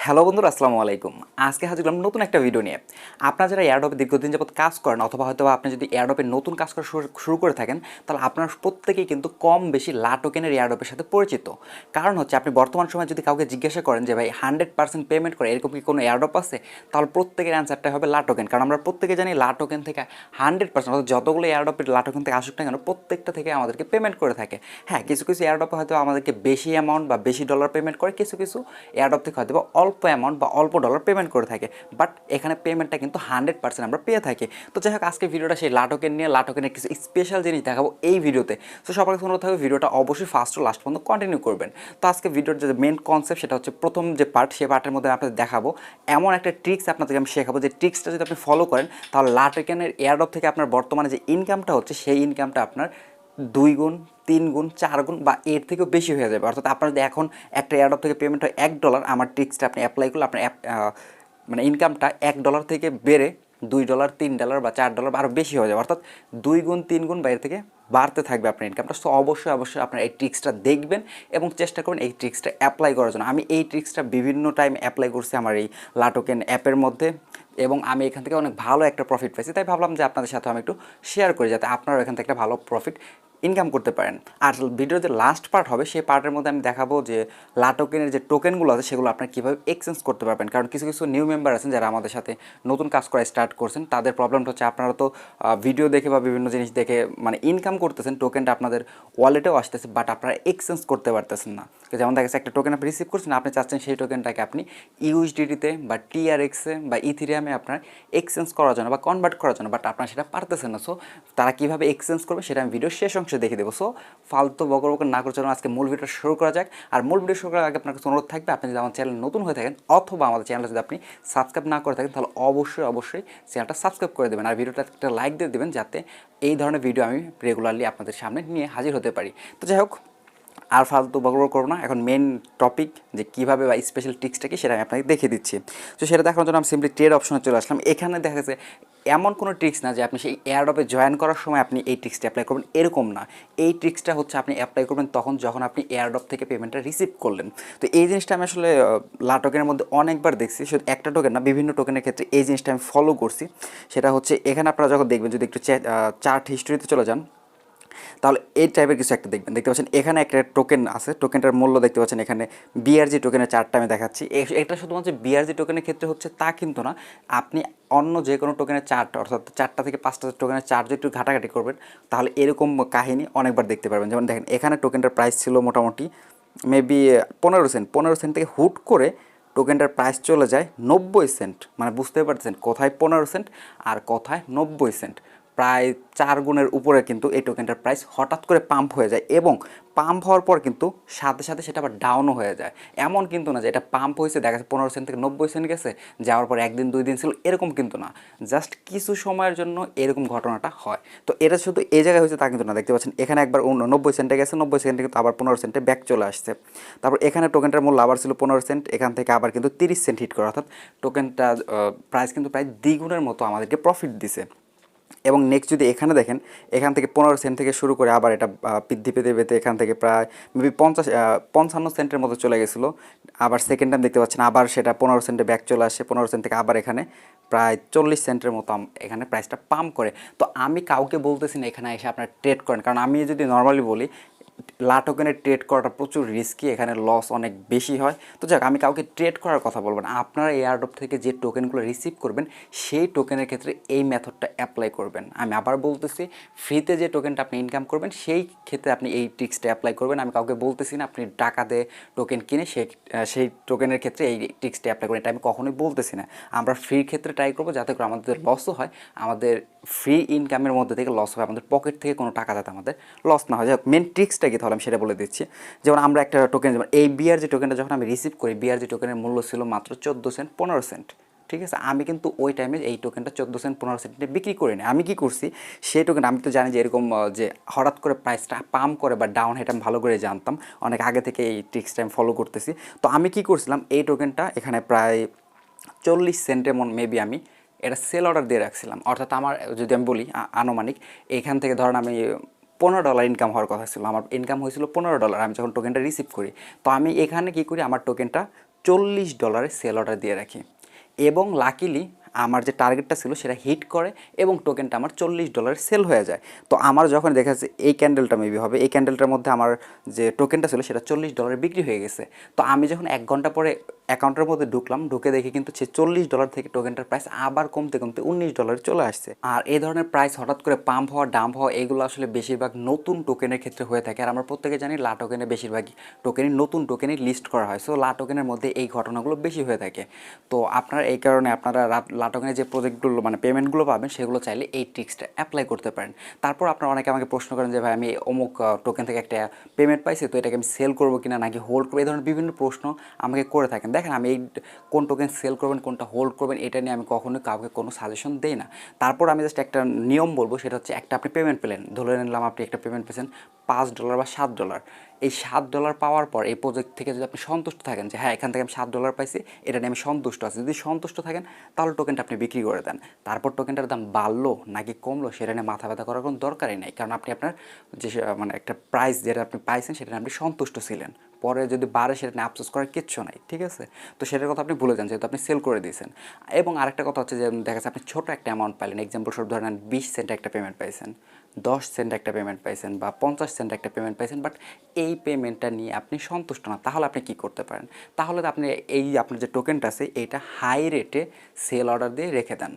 Hello বন্ধুরা, আসসালামু আলাইকুম। আজকে হাজির হলাম নতুন একটা ভিডিও নিয়ে। আপনারা যারা এয়ারড্রপে দীর্ঘদিন যাবত কাজ করেন অথবা হয়তো আপনি যদি এয়ারড্রপে নতুন কাজ করা শুরু করে থাকেন, তাহলে আপনারা প্রত্যেকেই কিন্তু কম বেশি লাটোকেনের এয়ারড্রপের সাথে পরিচিত। কারণ হচ্ছে আপনি বর্তমান সময়ে যদি কাউকে জিজ্ঞাসা করেন যে ভাই 100% পেমেন্ট করে এরকম কি কোনো এয়ারড্রপ আছে, তাহলে প্রত্যেকের অ্যান্সারটা হবে লাটোকেন। কারণ আমরা প্রত্যেকে জানি লাটোকেন থেকে 100% অর্থাৎ যতগুলো এয়ারড্রপের লাটোকেন থেকে আসুক না কেন, প্রত্যেকটা থেকে আমাদেরকে পেমেন্ট করে থাকে। হ্যাঁ, কিছু কিছু এয়ারড্রপে হয়তো আমাদেরকে বেশি অ্যামাউন্ট বা বেশি ডলার পেমেন্ট করে, কিছু কিছু এয়ারড্রপ থেকে হয়তো অল্প অ্যামাউন্ট বা অল্প ডলার পেমেন্ট করে থাকে। বাট এখানে পেমেন্টটা কিন্তু 100% আমরা পেয়ে থাকি। তো যাই হোক, আজকে ভিডিওটা সেই লাটোকেন নিয়ে, লাটোকেনের কিছু স্পেশাল জিনিস দেখাবো এই ভিডিওতে। তো সবার কাছে অনুরোধ থাকবে ভিডিওটা অবশ্যই ফার্স্ট টু লাস্ট পর্যন্ত কন্টিনিউ করবেন। তো আজকে ভিডিওর যে মেন কনসেপ্ট সেটা হচ্ছে প্রথম যে পার্ট, সেই পার্টের মধ্যে আপনাদের দেখাবো এমন একটা ট্রিক্স আপনাদেরকে আমি শেখাবো, যে ট্রিক্সটা যদি আপনি ফলো করেন তাহলে লাটোকেনের এয়ারড্রপ থেকে আপনার বর্তমানে যে ইনকামটা হচ্ছে সেই ইনকামটা আপনার 2 গুণ, 3 গুণ, 4 গুণ বা এর থেকেও বেশি হয়ে যাবে। অর্থাৎ আপনার যদি এখন একটা এয়ারড্রপ থেকে পেমেন্ট হয় $1, আমার ট্রিক্সটা আপনি অ্যাপ্লাই করলে আপনার মানে ইনকামটা $1 থেকে বেড়ে $2, $3 বা $4 বা আরও বেশি হয়ে যাবে। অর্থাৎ 2 গুণ, 3 গুণ বাইরে থেকে বাড়তে থাকবে আপনার ইনকামটা। সো অবশ্যই অবশ্যই আপনার এই ট্রিক্সটা দেখবেন এবং চেষ্টা করবেন এই ট্রিক্সটা অ্যাপ্লাই করার জন্য। আমি এই ট্রিক্সটা বিভিন্ন টাইম অ্যাপ্লাই করছি আমার এই লাটোকেন অ্যাপের মধ্যে, এবং আমি এখান থেকে অনেক ভালো একটা প্রফিট পাইছি। তাই ভাবলাম যে আপনাদের সাথে আমি একটু শেয়ার করি, যাতে আপনারাও এখান থেকে একটা ভালো প্রফিট ইনকাম করতে পারেন। আর ভিডিওর যে লাস্ট পার্ট হবে সেই পার্টের মধ্যে আমি দেখাবো যে লাটোকেনের যে টোকেনগুলো আছে সেগুলো আপনারা কীভাবে এক্সচেঞ্জ করতে পারবেন। কারণ কিছু কিছু নিউ মেম্বার আছেন যারা আমাদের সাথে নতুন কাজ করা স্টার্ট করছেন, তাদের প্রবলেমটা হচ্ছে আপনারা তো ভিডিও দেখে বা বিভিন্ন জিনিস দেখে মানে ইনকাম করতেছেন, টোকেনটা আপনাদের ওয়ালেটেও আসতেছে, বাট আপনারা এক্সচেঞ্জ করতে পারতেছেন না। যেমন দেখা যাচ্ছে একটা টোকেন আপনি রিসিভ করছেন, আপনি চাচ্ছেন সেই টোকেনটাকে আপনি ইউএসডিটিতে বা টিআরএক্সে বা ইথিরিয়ামে আপনার এক্সচেঞ্জ করার জন্য বা কনভার্ট করার জন্য, বাট আপনারা সেটা পারতেছেন না। সো তারা কীভাবে এক্সচেঞ্জ করবে সেটা আমি ভিডিও শেষ অংশে দেখে দেবো। সো ফালতু বকর বকর না করে চলুন আজকে মূল ভিডিও শুরু করা যাক। আর মূল ভিডিও শুরু করার আগে আপনার কাছে অনুরোধ থাকবে, আপনি যদি আমার চ্যানেল নতুন হয়ে থাকেন অথবা আমাদের চ্যানেলটা যদি আপনি সাবস্ক্রাইব না করে থাকেন, তাহলে অবশ্যই অবশ্যই চ্যানেলটা সাবস্ক্রাইব করে দেবেন আর ভিডিওটা একটা লাইক দিয়ে দেবেন, যাতে এই ধরনের ভিডিও আমি রেগুলারলি আপনাদের সামনে নিয়ে হাজির হতে পারি। তো যাই হোক, আর ফালতু বকবক করবো না, এখন মেন টপিক যে কীভাবে বা স্পেশাল ট্রিক্সটা কি সেটা আমি আপনাকে দেখিয়ে দিচ্ছি। তো সেটা দেখানোর জন্য আমি সিম্পলি ট্রেড অপশনে চলে আসলাম। এখানে দেখা যাচ্ছে এমন কোনো ট্রিক্স না যে আপনি সেই এয়ারড্রপে জয়েন করার সময় আপনি এই ট্রিক্সটা অ্যাপ্লাই করবেন, এরকম না। এই ট্রিক্সটা হচ্ছে আপনি অ্যাপ্লাই করবেন তখন যখন আপনি এয়ারড্রপ থেকে পেমেন্টটা রিসিভ করলেন। তো এই জিনিসটা আমি আসলে লাটোকেনের মধ্যে অনেকবার দেখছি, শুধু একটা টোকেন না, বিভিন্ন টোকেনের ক্ষেত্রে এই জিনিসটা আমি ফলো করছি। সেটা হচ্ছে এখানে আপনারা যখন দেখবেন, যদি একটু চার্ট হিস্ট্রিতে চলে যান, তাহলে এই টাইপের কিছু একটা দেখবেন। দেখতে পাচ্ছেন এখানে একটা টোকেন আছে, টোকেনটার মূল্য দেখতে পাচ্ছেন এখানে বিআরজি টোকেনের চার্টটা আমি দেখাচ্ছি। এটা শুধুমাত্র বিআরজি টোকেনের ক্ষেত্রে হচ্ছে তা কিন্তু না, আপনি অন্য যে কোনো টোকেনের চার্ট, অর্থাৎ 4টা থেকে 5টা টোকেনের চার্ট যদি একটু ঘাটাঘাটি করবেন, তাহলে এরকম কাহিনী অনেকবার দেখতে পারবেন। যেমন দেখেন এখানে টোকেনটার প্রাইস ছিল মোটামুটি মেবি 15 সেন্ট। 15 সেন্ট থেকে হুট করে টোকেনটার প্রাইস চলে যায় 90 সেন্ট। মানে বুঝতে পারছেন কোথায় 15 সেন্ট আর কোথায় 90 সেন্ট, প্রায় 4 গুণের উপরে কিন্তু এই টোকেনটার প্রাইস হঠাৎ করে পাম্প হয়ে যায়, এবং পাম্প হওয়ার পর কিন্তু সাথে সাথে সেটা আবার ডাউনও হয়ে যায়। এমন কিন্তু না যে এটা পাম্প হয়েছে দেখা যাচ্ছে 15 সেন্ট থেকে 90 সেন্ট গেছে, যাওয়ার পর একদিন 2 দিন ছিল, এরকম কিন্তু না। জাস্ট কিছু সময়ের জন্য এরকম ঘটনাটা হয়। তো এটা শুধু এই জায়গায় হয়েছে তা কিন্তু না। দেখতে পাচ্ছেন এখানে একবার 90 সেন্টে গেছে, 90 সেন্টে কিন্তু আবার 15 সেন্টে ব্যাক চলে আসছে। তারপর এখানে টোকেনটার মূল্য আবার ছিল 15 সেন্ট, এখান থেকে আবার কিন্তু 30 সেন্ট হিট করে, অর্থাৎ টোকেনটা প্রাইস কিন্তু প্রায় দ্বিগুণের মতো আমাদেরকে প্রফিট দিছে। এবং নেক্সট যদি এখানে দেখেন, এখান থেকে 15 সেন্ট থেকে শুরু করে আবার এটা বৃদ্ধি পেতে পেতে এখান থেকে প্রায় মেবি 55 সেন্টের মতো চলে গেছিলো। আবার সেকেন্ড টাইম দেখতে পাচ্ছেন আবার সেটা 15 সেন্টে ব্যাক চলে আসে, 15 সেন্ট থেকে আবার এখানে প্রায় 40 সেন্টের মতো এখানে প্রাইসটা পাম্প করে। তো আমি কাউকে বলতেছি না এখানে এসে আপনার ট্রেড করেন, কারণ আমি যদি নর্মালি বলি লাটোকেনে ট্রেড করাটা প্রচুর রিস্কি, এখানে লস অনেক বেশি হয়। তো যাক, আমি কাউকে ট্রেড করার কথা বলবো না। আপনারা এয়ারড্রপ থেকে যে টোকেনগুলো রিসিভ করবেন সেই টোকেনের ক্ষেত্রে এই মেথডটা অ্যাপ্লাই করবেন। আমি আবার বলতেছি, ফ্রিতে যে টোকেনটা আপনি ইনকাম করবেন সেই ক্ষেত্রে আপনি এই ট্রিক্সটা অ্যাপ্লাই করবেন। আমি কাউকে বলতেছি না আপনি টাকা দিয়ে টোকেন কিনে সেই টোকেনের ক্ষেত্রে এই ট্রিক্সটা অ্যাপ্লাই করবেন, এটা আমি কখনোই বলতেছি না। আমরা ফ্রির ক্ষেত্রে ট্রাই করবো যাতে করে আমাদের লসও হয়, আমাদের ফ্রি ইনকামের মধ্যে থেকে লস হয়, আমাদের পকেট থেকে কোনো টাকা যাতে আমাদের লস না হয়। যাই হোক, মেন ট্রিক্সটা কি তাহলে আমি সেটা বলে দিচ্ছি। যেমন আমরা একটা টোকেন, যেমন এই বিআরজি টোকেনটা যখন আমি রিসিভ করি, বিআরজি টোকেনের মূল্য ছিল মাত্র 14 সেন্ট, 15 সেন্ট। ঠিক আছে, আমি কিন্তু ওই টাইমে এই টোকেনটা 14 সেন্ট 15 সেন্টে বিক্রি করি না। আমি কি করছি, সেই টোকেন আমি তো জানি যে এরকম যে হঠাৎ করে প্রাইসটা পাম্প করে বা ডাউন, এটা আমি ভালো করে জানতাম, অনেক আগে থেকে এই ট্রিক্সটা আমি ফলো করতেছি। তো আমি কি করছিলাম, এই টোকেনটা এখানে প্রায় 40 সেন্টের মেবি আমি এটা সেল অর্ডার দিয়ে রাখছিলাম। অর্থাৎ আমার যদি আমি বলি আনুমানিক, এইখান থেকে ধরেন আমি $15 ইনকাম হওয়ার কথা ছিল, আমার ইনকাম হয়েছিল $15 আমি যখন টোকেনটা রিসিভ করি। তো আমি এখানে কী করি, আমার টোকেনটা $40 সেল অর্ডার দিয়ে রাখি, এবং লাকিলি আমার যে টার্গেটটা ছিল সেটা হিট করে এবং টোকেনটা আমার $40 সেল হয়ে যায়। তো আমার যখন দেখা যাচ্ছে এই ক্যান্ডেলটা মেবি হবে, এই ক্যান্ডেলটার মধ্যে আমার যে টোকেনটা ছিল সেটা $40 বিক্রি হয়ে গেছে। তো আমি যখন 1 ঘন্টা পরে অ্যাকাউন্টের মধ্যে ঢুকলাম, ঢুকে দেখি কিন্তু সে $40 থেকে টোকেনটার প্রাইস আবার কমতে কমতে $19 চলে আসছে। আর এই ধরনের প্রাইস হঠাৎ করে পাম্প হওয়া ডাম্প হওয়া এগুলো আসলে বেশিরভাগ নতুন টোকেনের ক্ষেত্রে হয়ে থাকে। আর আমরা প্রত্যেকে জানি লাটোকেনে বেশিরভাগই টোকেনই নতুন টোকেনই লিস্ট করা হয়, সো লাটোকেনের মধ্যে এই ঘটনাগুলো বেশি হয়ে থাকে। তো আপনারা এই কারণে আপনারা লাটোকেনে যে প্রজেক্টগুলো মানে পেমেন্টগুলো পাবেন সেগুলো চাইলে এই ট্রিক্সটা অ্যাপ্লাই করতে পারেন। তারপর আপনারা অনেকে আমাকে প্রশ্ন করেন যে ভাই আমি অমুক টোকেন থেকে একটা পেমেন্ট পাইছি, তো এটাকে আমি সেল করবো কিনা নাকি হোল্ড করবো, এই ধরনের বিভিন্ন প্রশ্ন আমাকে করে থাকেন। দেখেন আমি এই কোন টোকেন সেল করবেন কোনটা হোল্ড করবেন এটা নিয়ে আমি কখনোই কাউকে কোনো সাজেশন দেই না। তারপর আমি জাস্ট একটা নিয়ম বলবো, সেটা হচ্ছে একটা আপনি পেমেন্ট পেলেন, ধরে নিলাম আপনি একটা পেমেন্ট পেয়েছেন $5 বা $7। এই $7 পাওয়ার পর এই প্রজেক্ট থেকে যদি আপনি সন্তুষ্ট থাকেন যে হ্যাঁ এখান থেকে আমি $7 পাইছি, এটা নিয়ে আমি সন্তুষ্ট আছি, যদি সন্তুষ্ট থাকেন তাহলে টোকেনটা আপনি বিক্রি করে দেন। তারপর টোকেনটার দাম বাড়লো নাকি কমলো সেটা নিয়ে মাথা ব্যথা করার কোনো দরকারই নেই, কারণ আপনি আপনার যে মানে একটা প্রাইস যেটা আপনি পাইছেন সেটা নিয়ে আপনি সন্তুষ্ট ছিলেন। পরে যদি বাড়ে সেটা নিয়ে আফসোস করার কিচ্ছু নাই, ঠিক আছে? তো সেটার কথা আপনি ভুলে যান যেহেতু আপনি সেল করে দিয়েছেন। এবং আরেকটা কথা হচ্ছে যে দেখা যাচ্ছে আপনি ছোটো একটা অ্যামাউন্ট পাইলেন, এক্সাম্পল স্বরূপ ধরেন 20 সেন্ট একটা পেমেন্ট পাইছেন, 10 সেন্ট একটা পেমেন্ট পাইছেন বা 50 সেন্ট একটা পেমেন্ট পাইছেন, বাট এই পেমেন্টটা নিয়ে আপনি সন্তুষ্ট না, তাহলে আপনি কী করতে পারেন? তাহলে আপনি এই আপনার যে টোকেনটা আছে এইটা হাই রেটে সেল অর্ডার দিয়ে রেখে দেন।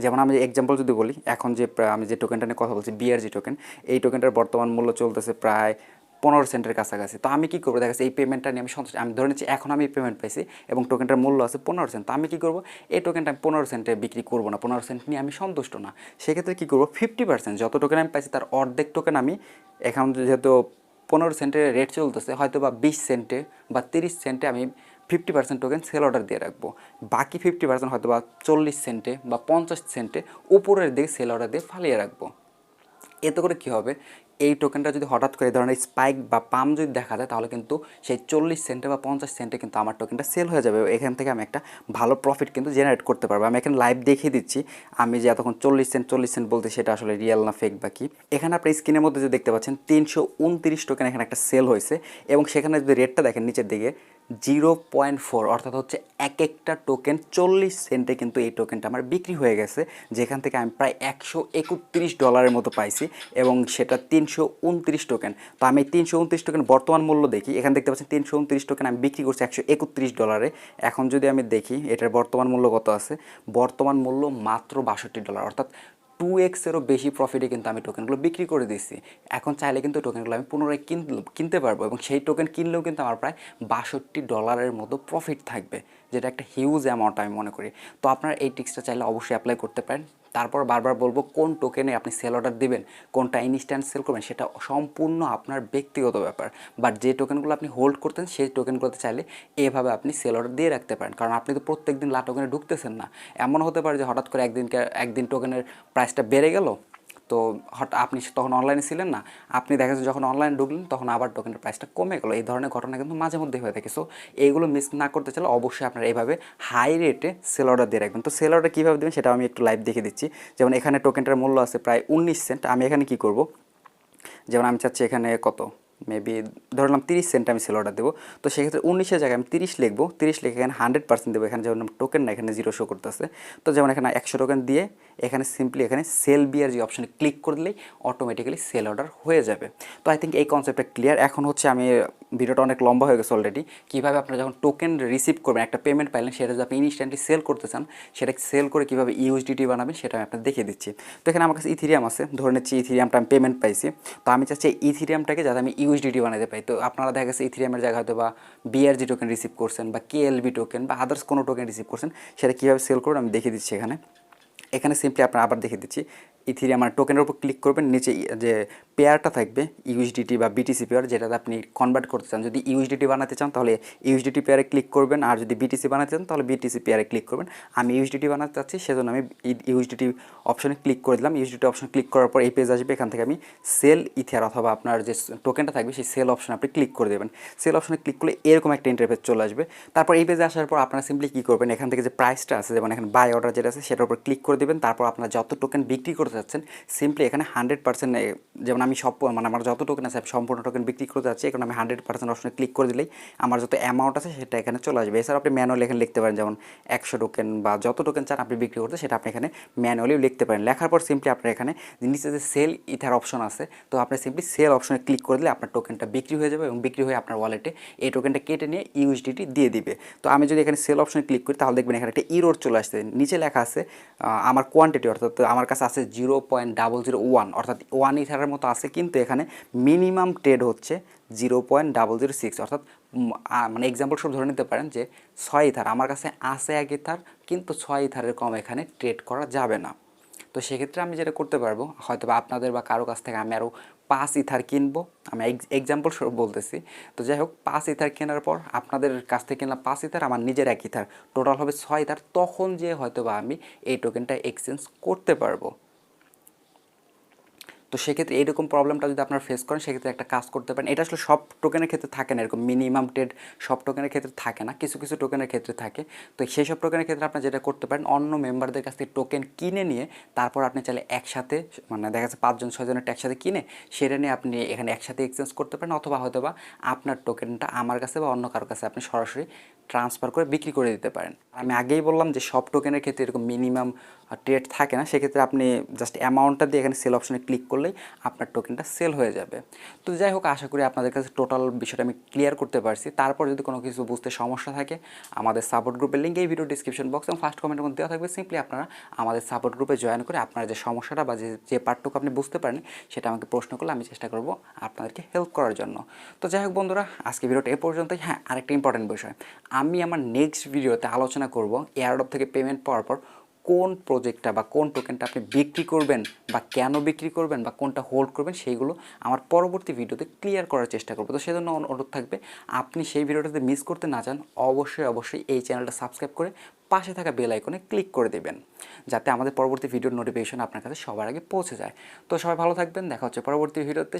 যেমন আমি এক্সাম্পল যদি বলি, এখন যে আমি যে টোকেনটা নিয়ে কথা বলছি বিআরজি টোকেন, এই টোকেনটার বর্তমান মূল্য চলতেছে প্রায় 15 সেন্টের কাছাকাছি। তো আমি কী করবো, দেখা যাচ্ছে এই পেমেন্টটা নিয়ে আমি সন্তুষ্ট, আমি ধরে নিচ্ছি এখন আমি পেমেন্ট পাইছি এবং টোকেনটার মূল্য আছে 15 সেন্ট। তো আমি কী করবো, এই টোকেনটা আমি 15 সেন্টে বিক্রি করবো না, 15 সেন্ট নিয়ে আমি সন্তুষ্ট না। সেক্ষেত্রে কী করবো, 50% যত টোকেন আমি পাইছি তার অর্ধেক টোকেন আমি এখন যেহেতু 15 সেন্টের রেট চলতেছে, হয়তো বা 20 সেন্টে বা 30 সেন্টে আমি 50% টোকেন সেল অর্ডার দিয়ে রাখবো। বাকি 50% হয়তো বা 40 সেন্টে বা 50 সেন্টে উপরের দিকে সেল অর্ডার দিয়ে ফালিয়ে রাখবো। এতে করে কী হবে, এই টোকেনটা যদি হঠাৎ করে এই ধরনের স্পাইক বা পাম যদি দেখা যায় তাহলে কিন্তু সেই 40 সেন্টে বা 50 সেন্টে কিন্তু আমার টোকেনটা সেল হয়ে যাবে। এখান থেকে আমি একটা ভালো প্রফিট কিন্তু জেনারেট করতে পারবো। আমি এখানে লাইভ দেখিয়ে দিচ্ছি আমি যে এতক্ষণ 40 সেন্ট বলতে সেটা আসলে রিয়েল না ফেক বা কি। এখানে আপনি স্ক্রিনের মধ্যে যে দেখতে পাচ্ছেন 329 টোকেন এখানে একটা সেল হয়েছে, এবং সেখানে যদি রেটটা দেখেন নিচের দিকে 0.4, অর্থাৎ হচ্ছে এক একটা টোকেন 40 সেন্টে কিন্তু এই টোকেনটা আমার বিক্রি হয়ে গেছে, যেখান থেকে আমি প্রায় $131 মতো পাইছি, এবং সেটা 329 টোকেন। তো আমি 329 টোকেন বর্তমান মূল্য দেখি, এখানে দেখতে পাচ্ছেন 329 টোকেন আমি বিক্রি করছি $131। এখন যদি আমি দেখি এটার বর্তমান মূল্য কত আছে, বর্তমান মূল্য মাত্র $62, অর্থাৎ 2x-এরও বেশি প্রফিটে কিন্তু আমি টোকেনগুলো বিক্রি করে দিচ্ছি। এখন চাইলে কিন্তু টোকেনগুলো আমি পুনরায় কিনতে পারবো, এবং সেই টোকেন কিনলেও কিন্তু আমার প্রায় $62 মতো প্রফিট থাকবে, যেটা একটা হিউজ অ্যামাউন্ট আমি মনে করি। তো আপনারা এই ট্রিক্সটা চাইলে অবশ্যই অ্যাপ্লাই করতে পারেন। তারপর বারবার বলবো, কোন টোকেনে আপনি সেল অর্ডার দিবেন, কোনটা ইনস্ট্যান্ট সেল করবেন সেটা সম্পূর্ণ আপনার ব্যক্তিগত ব্যাপার। বাট যে টোকেনগুলো আপনি হোল্ড করতেন সেই টোকেনগুলোতে চাইলে এভাবে আপনি সেল অর্ডার দিয়ে রাখতে পারেন, কারণ আপনি তো প্রত্যেক দিন টোকেনে ঢুকতেছেন না। এমন হতে পারে যে হঠাৎ করে একদিন টোকেনের প্রাইসটা বেড়ে গেল, তো হঠাৎ আপনি তখন অনলাইনে ছিলেন না, আপনি দেখা যাচ্ছে যখন অনলাইনে ঢুকলেন তখন আবার টোকেনের প্রাইসটা কমে গেলো। এই ধরনের ঘটনা কিন্তু মাঝে মধ্যে হয়ে থাকে। সো এইগুলো মিস না করতে চাইলে অবশ্যই আপনারা এইভাবে হাই রেটে সেল অর্ডার দিয়ে রাখবেন। তো সেল অর্ডার কীভাবে দেবেন সেটা আমি একটু লাইভ দেখে দিচ্ছি। যেমন এখানে টোকেনটার মূল্য আছে প্রায় 19 সেন্ট। আমি এখানে কী করব, যেমন আমি চাচ্ছি এখানে কত মেবি ধরলাম 30 সেন্ট আমি সেল অর্ডার দেবো। তো সেক্ষেত্রে 19-এর জায়গায় আমি 30 লিখবো, 30 লিখে এখানে 100% দেবো। এখানে যেমন টোকেন না, এখানে 0 শো করতেছে। তো যেমন এখানে 100 টোকেন দিয়ে এখানে সিম্পলি এখানে সেল বিয়ার যে অপশানে ক্লিক করে দিলেই অটোমেটিক্যালি সেল অর্ডার হয়ে যাবে। তো আই থিঙ্ক এই কনসেপ্টটা ক্লিয়ার। এখন হচ্ছে আমি ভিডিওটা অনেক লম্বা হয়ে গেছে অলরেডি, কীভাবে আপনারা যখন টোকেন রিসিভ করবেন, একটা পেমেন্ট পাইলেন, সেটা যদি আপনি ইনস্ট্যান্টলি সেল করতে চান, সেটা সেল করে কীভাবে ইউএসডিটি বানাবেন সেটা আমি আপনাদের দেখিয়ে দিচ্ছি। তো এখানে আমার কাছে ইথিরিয়াম আছে, ধরে নিচ্ছি ইথিরিয়ামটা আমি পেমেন্ট পাইছি। তো আমি চাচ্ছি ইথিরিয়ামটাকে যাতে আমি ইউএসডিটি বানাতে পাই। তো আপনারা দেখা গেছে ইথিরিয়ামের জায়গায় হয়তো বা বিআরজি টোকেন রিসিভ করছেন বা কেএলবি টোকেন বা আদার্স কোনো টোকেন রিসিভ করছেন, সেটা কীভাবে সেল করবেন আমি দেখিয়ে দিচ্ছি। এখানে সিম্পলি আপনারা আবার দেখিয়ে দিচ্ছি, ইথিরিয়াম মানে টোকেনের উপর ক্লিক করবেন, নিচে যে পেয়ারটা থাকবে ইউএসডিটি বা বিটিসি পেয়ার, যেটাতে আপনি কনভার্ট করতে চান। যদি ইউএসডিটি বানাতে চান তাহলে ইউএসডিটি পেয়ারে ক্লিক করবেন, আর যদি বিটিসি বানাতে চান তাহলে বিটিসি পেয়ারে ক্লিক করবেন। আমি ইউএসডিটি বানাতে চাচ্ছি, সেজন্য আমি ইউএসডিটি অপশনে ক্লিক করে দিলাম। ইউএসডিটি অপশন ক্লিক করার পর এই পেজ আসবে, এখান থেকে আমি সেল ইথিয়ার অথবা আপনার যে টোকেনটা থাকবে সেই সেল অপশনে আপনি ক্লিক করে দেবেন। সেল অপশনে ক্লিক করলে এরকম একটা ইন্টারফেস চলে আসবে। তারপর এই পেজে আসার পর আপনারা সিম্পলি কী করবেন, এখান থেকে যে প্রাইসটা আছে, যেমন এখানে বাই অর্ডার যেটা আছে সেটার উপর ক্লিক করে দেবেন। তারপর আপনারা যত টোকেন বিক্রি করতে করতে যাচ্ছেন, সিম্পলি এখানে 100% যেমন আমি সব মানে আমার যত টোকেন আছে সম্পূর্ণ টোকেন বিক্রি করতে যাচ্ছি, এখন আমি 100% অপশনে ক্লিক করে দিলেই আমার যত অ্যামাউন্ট আছে সেটা এখানে চলে আসবে। এছাড়া আপনি ম্যানুয়ালি এখানে লিখতে পারেন, যেমন 100 টোকেন বা যত টোকেন চান আপনি বিক্রি করতে সেটা আপনি এখানে ম্যানুয়ালি লিখতে পারেন। লেখার পর সিম্পলি আপনার এখানে নিচে যে সেল ইথার অপশন আছে, তো আপনি সিম্পলি সেল অপশনে ক্লিক করে দিলে আপনার টোকেনটা বিক্রি হয়ে যাবে এবং বিক্রি হয়ে আপনার ওয়ালেটে এই টোকেনটা কেটে নিয়ে ইউএসডিটি দিয়ে দিবে। তো আমি যদি এখানে সেল অপশনে ক্লিক করি তাহলে দেখবেন এখানে একটা ইরোর চলে আসছে, নিচে লেখা আছে আমার কোয়ান্টিটি, অর্থাৎ আমার কাছে আছে 0.001, অর্থাৎ 1 ইথারের মতো আছে, কিন্তু এখানে মিনিমাম ট্রেড হচ্ছে 0.006, অর্থাৎ মানে এক্সাম্পল সব ধরে নিতে পারেন যে 6 ইথার আমার কাছে আছে 1 ইথার, কিন্তু 6 ইথারের কম এখানে ট্রেড করা যাবে না। তো সেক্ষেত্রে আমি যেটা করতে পারবো, হয়তো বা আপনাদের বা কারো কাছ থেকে আমি আরও 5 ইথার কিনবো, আমি এক্সাম্পল স্বরূপ বলতেছি। তো যাই হোক, 5 ইথার কেনার পর আপনাদের কাছ থেকে কিনলাম 5 ইথার, আমার নিজের 1 ইথার, টোটাল হবে 6 ইথার, তখন যে হয়তো বা আমি এই টোকেনটা এক্সচেঞ্জ করতে পারবো। তো সেক্ষেত্রে এইরকম প্রবলেমটা যদি আপনারা ফেস করেন, সেক্ষেত্রে একটা কাজ করতে পারেন। এটা আসলে সব টোকেনের ক্ষেত্রে থাকে না, এরকম মিনিমাম ট্রেড সব টোকেনের ক্ষেত্রে থাকে না, কিছু কিছু টোকেনের ক্ষেত্রে থাকে। তো সেই সব টোকেনের ক্ষেত্রে আপনি যেটা করতে পারেন, অন্য মেম্বারদের কাছ থেকে টোকেন কিনে নিয়ে তারপর আপনি চাইলে একসাথে, মানে দেখা যাচ্ছে 5 জন 6 জনের একসাথে কিনে সেটা নিয়ে আপনি এখানে একসাথে এক্সচেঞ্জ করতে পারেন, অথবা হয়তো বা আপনার টোকেনটা আমার কাছে বা অন্য কারোর কাছে আপনি সরাসরি ট্রান্সফার করে বিক্রি করে দিতে পারেন। আমি আগেই বললাম যে সব টোকেনের ক্ষেত্রে এরকম মিনিমাম ট্রেড থাকে না, সেক্ষেত্রে আপনি জাস্ট অ্যামাউন্টটা দিয়ে এখানে সেল অপশনে ক্লিক করলেই আপনার টোকেনটা সেল হয়ে যাবে। তো যাই হোক, আশা করি আপনাদের কাছে টোটাল বিষয়টা আমি ক্লিয়ার করতে পারছি। তারপর যদি কোনো কিছু বুঝতে সমস্যা থাকে, আমাদের সাপোর্ট গ্রুপের লিঙ্ক এই ভিডিও ডিসক্রিপশন বক্স এবং ফার্স্ট কমেন্টের মধ্যে দেওয়া থাকবে, সিম্পলি আপনারা আমাদের সাপোর্ট গ্রুপে জয়েন করে আপনার যে সমস্যাটা বা যে পার্টটুকু আপনি বুঝতে পারেন সেটা আমাকে প্রশ্ন করলে আমি চেষ্টা করব আপনাদেরকে হেল্প করার জন্য। তো যাই হোক বন্ধুরা, আজকে ভিডিওটা এ পর্যন্তই। হ্যাঁ, আরেকটা ইম্পর্টেন্ট বিষয়, আমি আমার নেক্সট ভিডিওতে আলোচনা করব এয়ারড্রপ থেকে পেমেন্ট পাওয়ার পর কোন প্রজেক্টটা বা কোন টোকেনটা আপনি বিক্রি করবেন বা কেন বিক্রি করবেন বা কোনটা হোল্ড করবেন, সেইগুলো আমার পরবর্তী ভিডিওতে ক্লিয়ার করার চেষ্টা করবো। তো সেজন্য অনুরোধ থাকবে, আপনি সেই ভিডিওটাতে মিস করতে না চান, অবশ্যই এই চ্যানেলটা সাবস্ক্রাইব করে পাশে থাকা বেল আইকনে ক্লিক করে দেবেন, যাতে আমাদের পরবর্তী ভিডিওর নোটিফিকেশন আপনার কাছে সবার আগে পৌঁছে যায়। তো সবাই ভালো থাকবেন, দেখা হচ্ছে পরবর্তী ভিডিওতে।